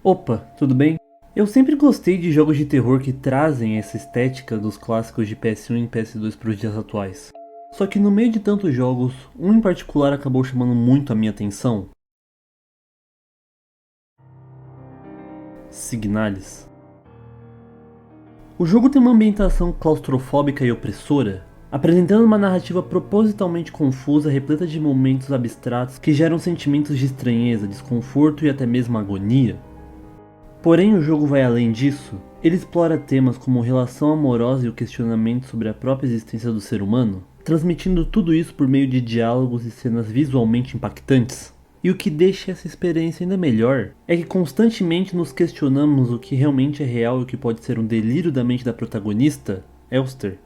Opa, tudo bem? Eu sempre gostei de jogos de terror que trazem essa estética dos clássicos de PS1 e PS2 para os dias atuais. Só que no meio de tantos jogos, um em particular acabou chamando muito a minha atenção: Signalis. O jogo tem uma ambientação claustrofóbica e opressora, apresentando uma narrativa propositalmente confusa, repleta de momentos abstratos que geram sentimentos de estranheza, desconforto e até mesmo agonia. Porém, o jogo vai além disso. Ele explora temas como relação amorosa e o questionamento sobre a própria existência do ser humano, transmitindo tudo isso por meio de diálogos e cenas visualmente impactantes. E o que deixa essa experiência ainda melhor é que constantemente nos questionamos o que realmente é real e o que pode ser um delírio da mente da protagonista, Elster.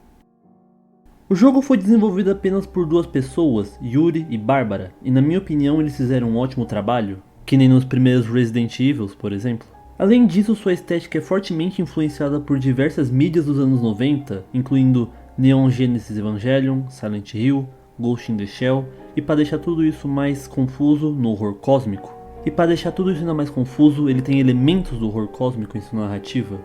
O jogo foi desenvolvido apenas por duas pessoas, Yuri e Bárbara, e na minha opinião eles fizeram um ótimo trabalho, que nem nos primeiros Resident Evil, por exemplo. Além disso, sua estética é fortemente influenciada por diversas mídias dos anos 90, incluindo Neon Genesis Evangelion, Silent Hill, Ghost in the Shell, e para deixar tudo isso mais confuso, no horror cósmico. E para deixar tudo isso ainda mais confuso, ele tem elementos do horror cósmico em sua narrativa.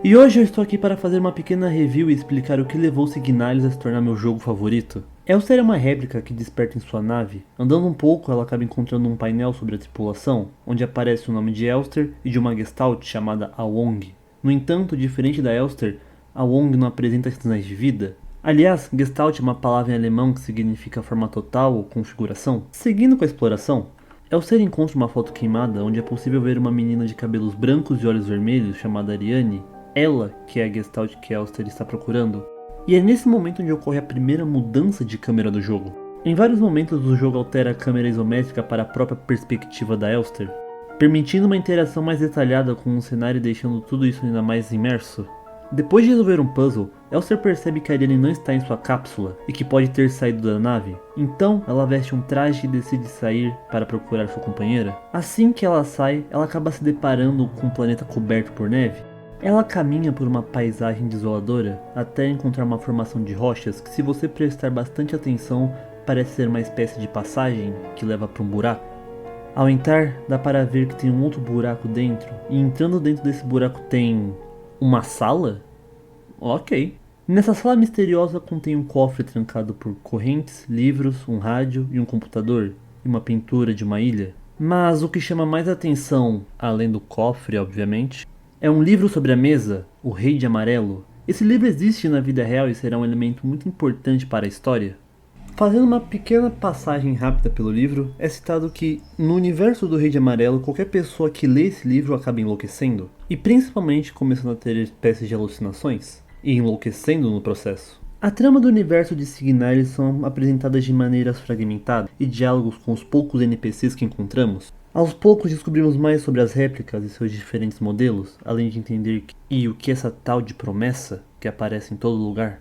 E hoje eu estou aqui para fazer uma pequena review e explicar o que levou Signalis a se tornar meu jogo favorito. Elster é uma réplica que desperta em sua nave. Andando um pouco, ela acaba encontrando um painel sobre a tripulação, onde aparece o nome de Elster e de uma Gestalt chamada Awong. No entanto, diferente da Elster, Awong não apresenta sinais de vida. Aliás, Gestalt é uma palavra em alemão que significa forma total ou configuração. Seguindo com a exploração, Elster encontra uma foto queimada onde é possível ver uma menina de cabelos brancos e olhos vermelhos chamada Ariane. Ela, que é a Gestalt que Elster está procurando. E é nesse momento onde ocorre a primeira mudança de câmera do jogo. Em vários momentos o jogo altera a câmera isométrica para a própria perspectiva da Elster, permitindo uma interação mais detalhada com o cenário e deixando tudo isso ainda mais imerso. Depois de resolver um puzzle, Elster percebe que Ariane não está em sua cápsula e que pode ter saído da nave. Então ela veste um traje e decide sair para procurar sua companheira. Assim que ela sai, ela acaba se deparando com um planeta coberto por neve. Ela caminha por uma paisagem desoladora até encontrar uma formação de rochas que, se você prestar bastante atenção, parece ser uma espécie de passagem que leva para um buraco. Ao entrar, dá para ver que tem um outro buraco dentro, e entrando dentro desse buraco tem uma sala? Ok. Nessa sala misteriosa contém um cofre trancado por correntes, livros, um rádio e um computador, e uma pintura de uma ilha. Mas o que chama mais atenção, além do cofre, obviamente, é um livro sobre a mesa, O Rei de Amarelo. Esse livro existe na vida real e será um elemento muito importante para a história. Fazendo uma pequena passagem rápida pelo livro, é citado que, no universo do Rei de Amarelo, qualquer pessoa que lê esse livro acaba enlouquecendo, e principalmente começando a ter espécies de alucinações, e enlouquecendo no processo. A trama do universo de Signalis são apresentadas de maneiras fragmentadas e diálogos com os poucos NPCs que encontramos. Aos poucos descobrimos mais sobre as réplicas e seus diferentes modelos, além de entender o que essa tal de promessa que aparece em todo lugar.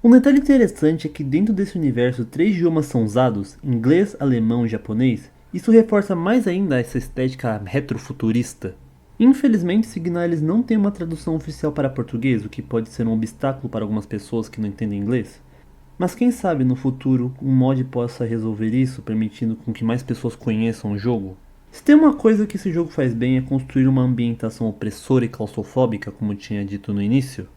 Um detalhe interessante é que dentro desse universo 3 idiomas são usados, inglês, alemão e japonês. Isso reforça mais ainda essa estética retrofuturista. Infelizmente, Signalis não tem uma tradução oficial para português, o que pode ser um obstáculo para algumas pessoas que não entendem inglês. Mas quem sabe no futuro um mod possa resolver isso, permitindo com que mais pessoas conheçam o jogo. Se tem uma coisa que esse jogo faz bem é construir uma ambientação opressora e claustrofóbica, como tinha dito no início.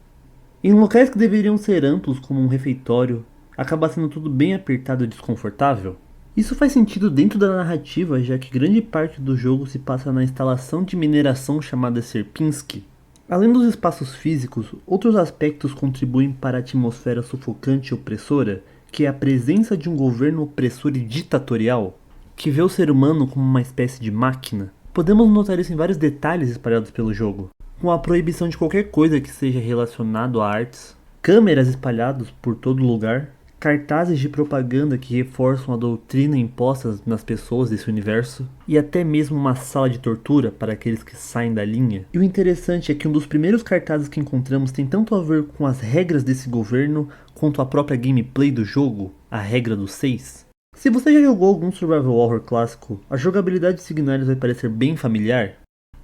Em locais que deveriam ser amplos, como um refeitório, acaba sendo tudo bem apertado e desconfortável. Isso faz sentido dentro da narrativa, já que grande parte do jogo se passa na instalação de mineração chamada Sierpinski. Além dos espaços físicos, outros aspectos contribuem para a atmosfera sufocante e opressora, que é a presença de um governo opressor e ditatorial, que vê o ser humano como uma espécie de máquina. Podemos notar isso em vários detalhes espalhados pelo jogo, com a proibição de qualquer coisa que seja relacionado a artes, câmeras espalhadas por todo lugar, cartazes de propaganda que reforçam a doutrina imposta nas pessoas desse universo, e até mesmo uma sala de tortura para aqueles que saem da linha. E o interessante é que um dos primeiros cartazes que encontramos tem tanto a ver com as regras desse governo, quanto a própria gameplay do jogo, a regra dos 6. Se você já jogou algum survival horror clássico, a jogabilidade de Signalis vai parecer bem familiar.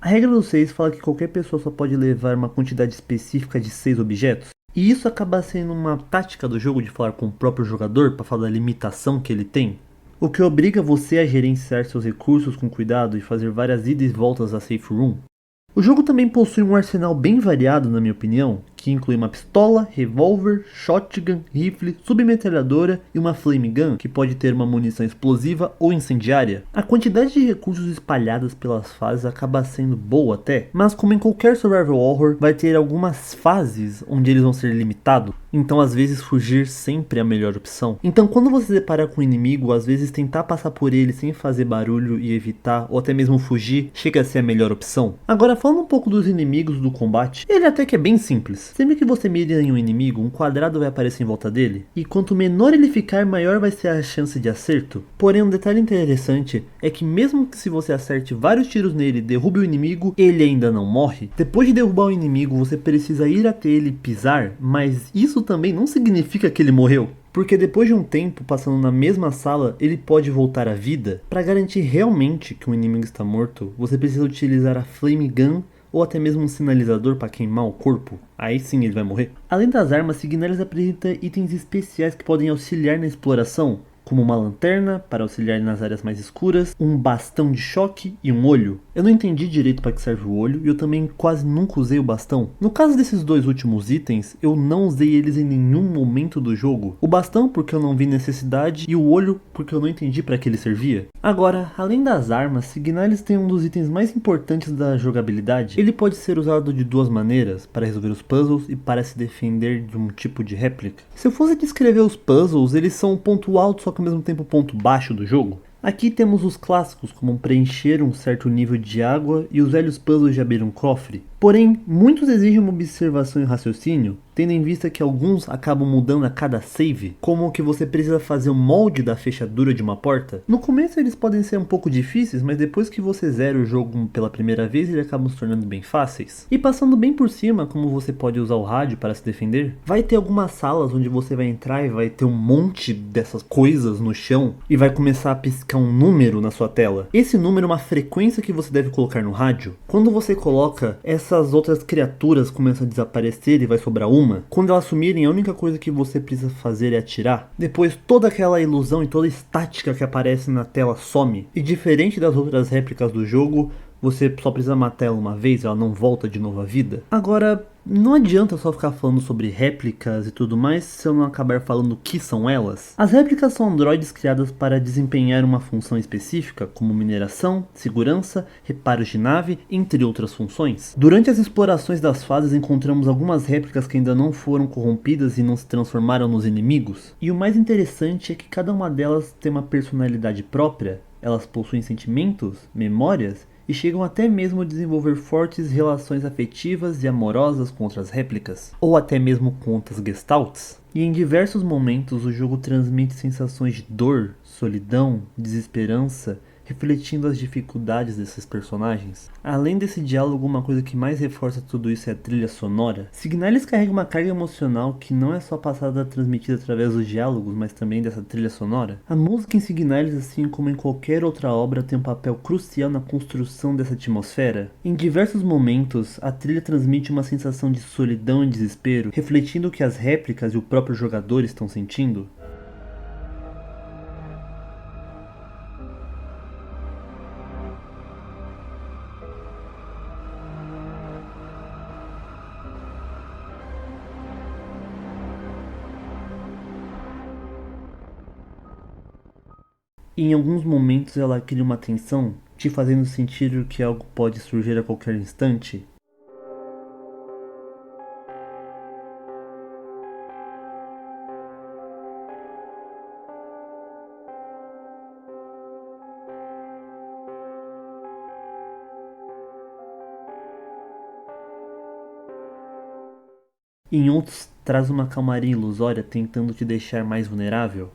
A regra dos 6 fala que qualquer pessoa só pode levar uma quantidade específica de 6 objetos, e isso acaba sendo uma tática do jogo de falar com o próprio jogador para falar da limitação que ele tem, o que obriga você a gerenciar seus recursos com cuidado e fazer várias idas e voltas à safe room. O jogo também possui um arsenal bem variado, na minha opinião, que inclui uma pistola, revólver, shotgun, rifle, submetralhadora e uma flame gun, que pode ter uma munição explosiva ou incendiária. A quantidade de recursos espalhados pelas fases acaba sendo boa até, mas como em qualquer survival horror, vai ter algumas fases onde eles vão ser limitados, então às vezes fugir sempre é a melhor opção. Então quando você se depara com um inimigo, às vezes tentar passar por ele sem fazer barulho e evitar, ou até mesmo fugir, chega a ser a melhor opção. Agora falando um pouco dos inimigos do combate, ele até que é bem simples. Sempre que você mira em um inimigo, um quadrado vai aparecer em volta dele, e quanto menor ele ficar, maior vai ser a chance de acerto. Porém, um detalhe interessante é que mesmo que se você acerte vários tiros nele e derrube o inimigo, ele ainda não morre. Depois de derrubar o inimigo, você precisa ir até ele e pisar, mas isso também não significa que ele morreu. Porque depois de um tempo passando na mesma sala, ele pode voltar à vida. Para garantir realmente que um inimigo está morto, você precisa utilizar a Flame Gun ou até mesmo um sinalizador para queimar o corpo. Aí sim ele vai morrer. Além das armas, Signalis apresenta itens especiais que podem auxiliar na exploração, como uma lanterna para auxiliar nas áreas mais escuras, um bastão de choque e um olho. Eu não entendi direito para que serve o olho e eu também quase nunca usei o bastão. No caso desses dois últimos itens, eu não usei eles em nenhum momento do jogo. O bastão porque eu não vi necessidade e o olho porque eu não entendi para que ele servia. Agora, além das armas, Signalis tem um dos itens mais importantes da jogabilidade. Ele pode ser usado de duas maneiras, para resolver os puzzles e para se defender de um tipo de réplica. Se eu fosse descrever os puzzles, eles são um ponto alto só que ao mesmo tempo ponto baixo do jogo. Aqui temos os clássicos, como preencher um certo nível de água e os velhos puzzles de abrir um cofre. Porém, muitos exigem uma observação e raciocínio, tendo em vista que alguns acabam mudando a cada save, como que você precisa fazer o molde da fechadura de uma porta. No começo eles podem ser um pouco difíceis, mas depois que você zera o jogo pela primeira vez, eles acabam se tornando bem fáceis. E passando bem por cima, como você pode usar o rádio para se defender, vai ter algumas salas onde você vai entrar e vai ter um monte dessas coisas no chão e vai começar a piscar um número na sua tela. Esse número é uma frequência que você deve colocar no rádio. Quando você coloca, essas outras criaturas começam a desaparecer e vai sobrar uma. Quando elas sumirem, a única coisa que você precisa fazer é atirar. Depois toda aquela ilusão e toda a estática que aparece na tela some. E diferente das outras réplicas do jogo, você só precisa matar ela uma vez, ela não volta de novo à vida. Agora, não adianta só ficar falando sobre réplicas e tudo mais se eu não acabar falando o que são elas. As réplicas são androides criadas para desempenhar uma função específica, como mineração, segurança, reparos de nave, entre outras funções. Durante as explorações das fases encontramos algumas réplicas que ainda não foram corrompidas e não se transformaram nos inimigos. E o mais interessante é que cada uma delas tem uma personalidade própria, elas possuem sentimentos, memórias, e chegam até mesmo a desenvolver fortes relações afetivas e amorosas com outras réplicas, ou até mesmo com outras gestalts. E em diversos momentos o jogo transmite sensações de dor, solidão, desesperança, refletindo as dificuldades desses personagens. Além desse diálogo, uma coisa que mais reforça tudo isso é a trilha sonora. Signalis carrega uma carga emocional que não é só passada transmitida através dos diálogos, mas também dessa trilha sonora. A música em Signalis, assim como em qualquer outra obra, tem um papel crucial na construção dessa atmosfera. Em diversos momentos, a trilha transmite uma sensação de solidão e desespero, refletindo o que as réplicas e o próprio jogador estão sentindo. E em alguns momentos ela cria uma tensão, te fazendo sentir que algo pode surgir a qualquer instante. E em outros traz uma calmaria ilusória tentando te deixar mais vulnerável.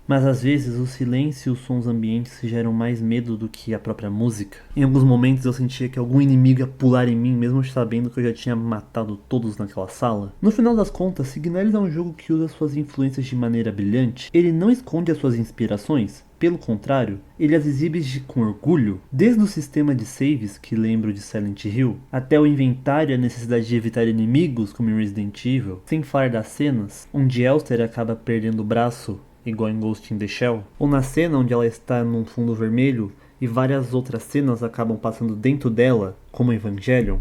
Mas às vezes o silêncio e os sons ambientes geram mais medo do que a própria música. Em alguns momentos eu sentia que algum inimigo ia pular em mim, mesmo sabendo que eu já tinha matado todos naquela sala. No final das contas, Signalis é um jogo que usa suas influências de maneira brilhante. Ele não esconde as suas inspirações, Pelo contrário, ele as exibe com orgulho, desde o sistema de saves, que lembro de Silent Hill, até o inventário e a necessidade de evitar inimigos, como em Resident Evil, sem falar das cenas, onde Elster acaba perdendo o braço, igual em Ghost in the Shell, ou na cena onde ela está num fundo vermelho e várias outras cenas acabam passando dentro dela, como Evangelion.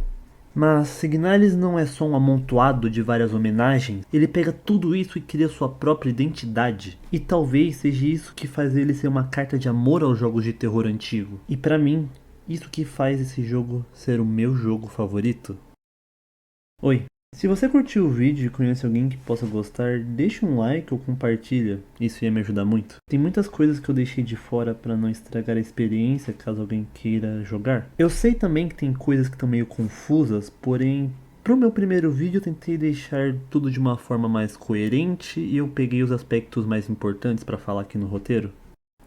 Mas Signalis não é só um amontoado de várias homenagens, ele pega tudo isso e cria sua própria identidade. E talvez seja isso que faz ele ser uma carta de amor aos jogos de terror antigo. E pra mim, isso que faz esse jogo ser o meu jogo favorito. Oi, se você curtiu o vídeo e conhece alguém que possa gostar, deixa um like ou compartilha, isso ia me ajudar muito. Tem muitas coisas que eu deixei de fora para não estragar a experiência caso alguém queira jogar. Eu sei também que tem coisas que estão meio confusas, porém, pro meu primeiro vídeo eu tentei deixar tudo de uma forma mais coerente e eu peguei os aspectos mais importantes para falar aqui no roteiro.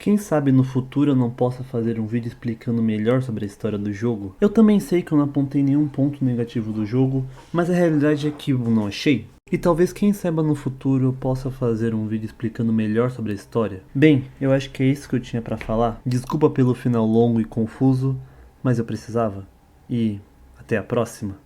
Quem sabe no futuro eu não possa fazer um vídeo explicando melhor sobre a história do jogo. Eu também sei que eu não apontei nenhum ponto negativo do jogo, mas a realidade é que eu não achei. E talvez quem saiba no futuro eu possa fazer um vídeo explicando melhor sobre a história. Bem, eu acho que é isso que eu tinha pra falar. Desculpa pelo final longo e confuso, mas eu precisava. E até a próxima.